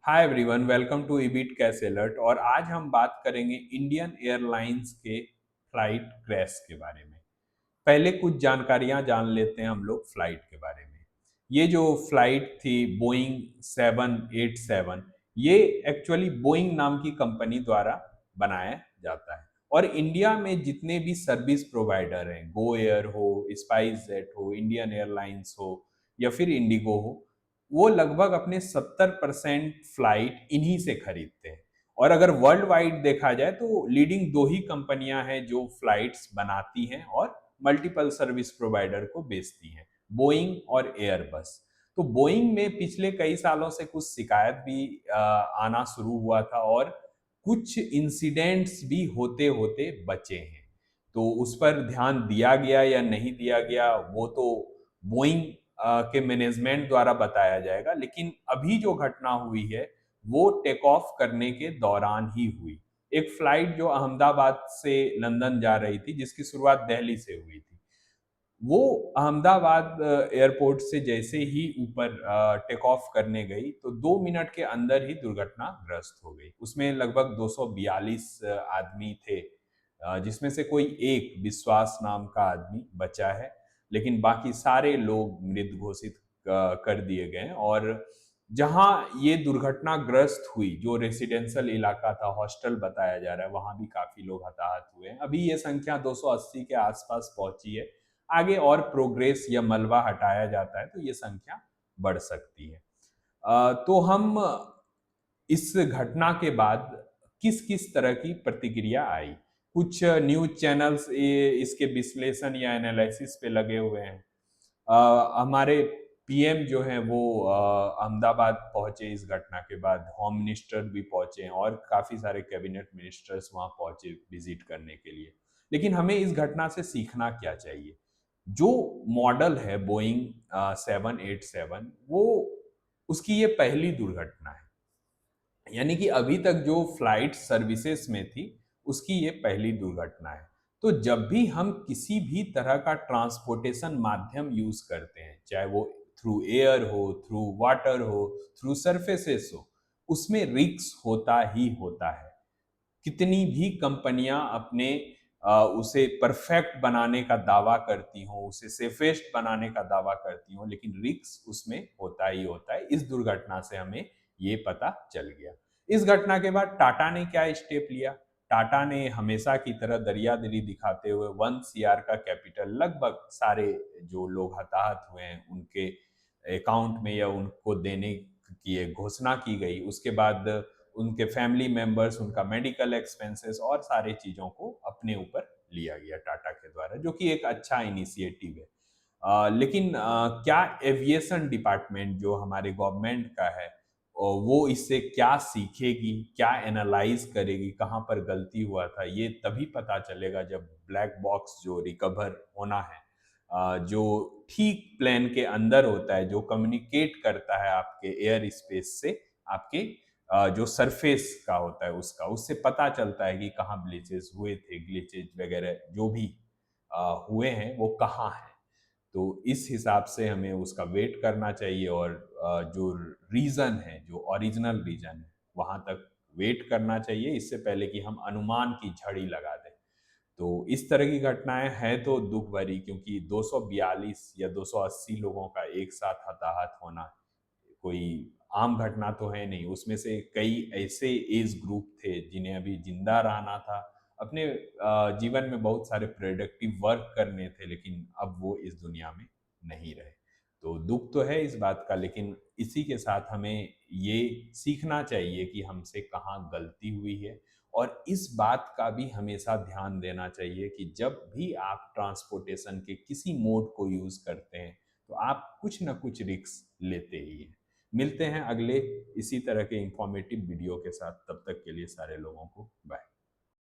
Hi everyone, welcome to eBeat cash alert. और आज हम बात करेंगे इंडियन एयरलाइंस के फ्लाइट क्रैश के बारे में। पहले कुछ जानकारियां जान लेते हैं हम लोग फ्लाइट के बारे में। ये जो फ्लाइट थी बोइंग 787, ये एक्चुअली बोइंग नाम की कंपनी द्वारा बनाया जाता है। और इंडिया में जितने भी सर्विस प्रोवाइडर हैं, गो एयर हो, स्पाइस जेट हो, इंडियन एयरलाइंस हो या फिर इंडिगो हो, वो लगभग अपने 70% फ्लाइट इन्हीं से खरीदते हैं। और अगर वर्ल्ड वाइड देखा जाए तो लीडिंग दो ही कंपनियां हैं जो फ्लाइट्स बनाती हैं और मल्टीपल सर्विस प्रोवाइडर को बेचती हैं, बोइंग और एयरबस। तो बोइंग में पिछले कई सालों से कुछ शिकायत भी आना शुरू हुआ था और कुछ इंसिडेंट्स भी होते होते बचे हैं। तो उस पर ध्यान दिया गया या नहीं दिया गया वो तो बोइंग के मैनेजमेंट द्वारा बताया जाएगा, लेकिन अभी जो घटना हुई है वो टेक ऑफ करने के दौरान ही हुई। एक फ्लाइट जो अहमदाबाद से लंदन जा रही थी, जिसकी शुरुआत दिल्ली से हुई थी, वो अहमदाबाद एयरपोर्ट से जैसे ही ऊपर टेक ऑफ करने गई तो 2 मिनट के अंदर ही दुर्घटनाग्रस्त हो गई। उसमें लगभग 242 आदमी थे, जिसमें से कोई एक विश्वास नाम का आदमी बचा है, लेकिन बाकी सारे लोग मृत घोषित कर दिए गए हैं। और जहां ये दुर्घटनाग्रस्त हुई, जो रेसिडेंशियल इलाका था, हॉस्टल बताया जा रहा है, वहां भी काफी लोग हताहत हुए हैं। अभी ये संख्या 280 के आसपास पहुंची है। आगे और प्रोग्रेस या मलबा हटाया जाता है तो ये संख्या बढ़ सकती है। तो हम इस घटना के बाद किस किस तरह की प्रतिक्रिया आई, कुछ न्यूज चैनल्स इसके विश्लेषण या एनालिसिस पे लगे हुए हैं। हमारे पीएम जो हैं वो अहमदाबाद पहुंचे इस घटना के बाद, होम मिनिस्टर भी पहुंचे हैं और काफी सारे कैबिनेट मिनिस्टर्स वहां पहुंचे विजिट करने के लिए। लेकिन हमें इस घटना से सीखना क्या चाहिए? जो मॉडल है बोइंग 787, वो उसकी ये पहली दुर्घटना है। यानी कि अभी तक जो फ्लाइट सर्विसेज में थी उसकी ये पहली दुर्घटना है। तो जब भी हम किसी भी तरह का ट्रांसपोर्टेशन माध्यम यूज करते हैं, चाहे वो थ्रू एयर हो, थ्रू वाटर हो, थ्रू सरफेसेस हो, उसमें रिस्क होता ही होता है। कितनी भी कंपनियां अपने उसे परफेक्ट बनाने का दावा करती हों, उसे सेफेस्ट बनाने का दावा करती हों, लेकिन रिस्क उसमें होता ही होता है। इस दुर्घटना से हमें ये पता चल गया। इस घटना के बाद टाटा ने क्या स्टेप लिया? टाटा ने हमेशा की तरह दरियादिली दिखाते हुए 1 CR का कैपिटल लगभग सारे जो लोग हताहत हुए हैं उनके अकाउंट में या उनको देने की एक घोषणा की गई। उसके बाद उनके फैमिली मेंबर्स, उनका मेडिकल एक्सपेंसेस और सारी चीज़ों को अपने ऊपर लिया गया टाटा के द्वारा, जो कि एक अच्छा इनिशिएटिव है। लेकिन क्या एविएशन डिपार्टमेंट जो हमारे गवर्नमेंट का है, वो इससे क्या सीखेगी, क्या एनालाइज करेगी, कहाँ पर गलती हुआ था, ये तभी पता चलेगा जब ब्लैक बॉक्स जो रिकवर होना है, जो ठीक प्लेन के अंदर होता है, जो कम्युनिकेट करता है आपके एयर स्पेस से, आपके जो सरफेस का होता है उसका, उससे पता चलता है कि कहाँ ब्लीचेस हुए थे, ग्लिचेज वगैरह जो भी हुए हैं वो कहाँ हैं। तो इस हिसाब से हमें उसका वेट करना चाहिए और जो रीज़न है, जो ओरिजिनल रीज़न है, वहाँ तक वेट करना चाहिए, इससे पहले कि हम अनुमान की झड़ी लगा दें। तो इस तरह की घटनाएं हैं तो दुख भरी, क्योंकि 242 या 280 लोगों का एक साथ हताहत होना कोई आम घटना तो है नहीं। उसमें से कई ऐसे एज ग्रुप थे जिन्हें अभी जिंदा रहना था, अपने जीवन में बहुत सारे प्रोडक्टिव वर्क करने थे, लेकिन अब वो इस दुनिया में नहीं रहे। तो दुख तो है इस बात का, लेकिन इसी के साथ हमें ये सीखना चाहिए कि हमसे कहाँ गलती हुई है। और इस बात का भी हमेशा ध्यान देना चाहिए कि जब भी आप ट्रांसपोर्टेशन के किसी मोड को यूज करते हैं तो आप कुछ ना कुछ रिस्क लेते ही हैं। मिलते हैं अगले इसी तरह के इंफॉर्मेटिव वीडियो के साथ, तब तक के लिए सारे लोगों को बाय।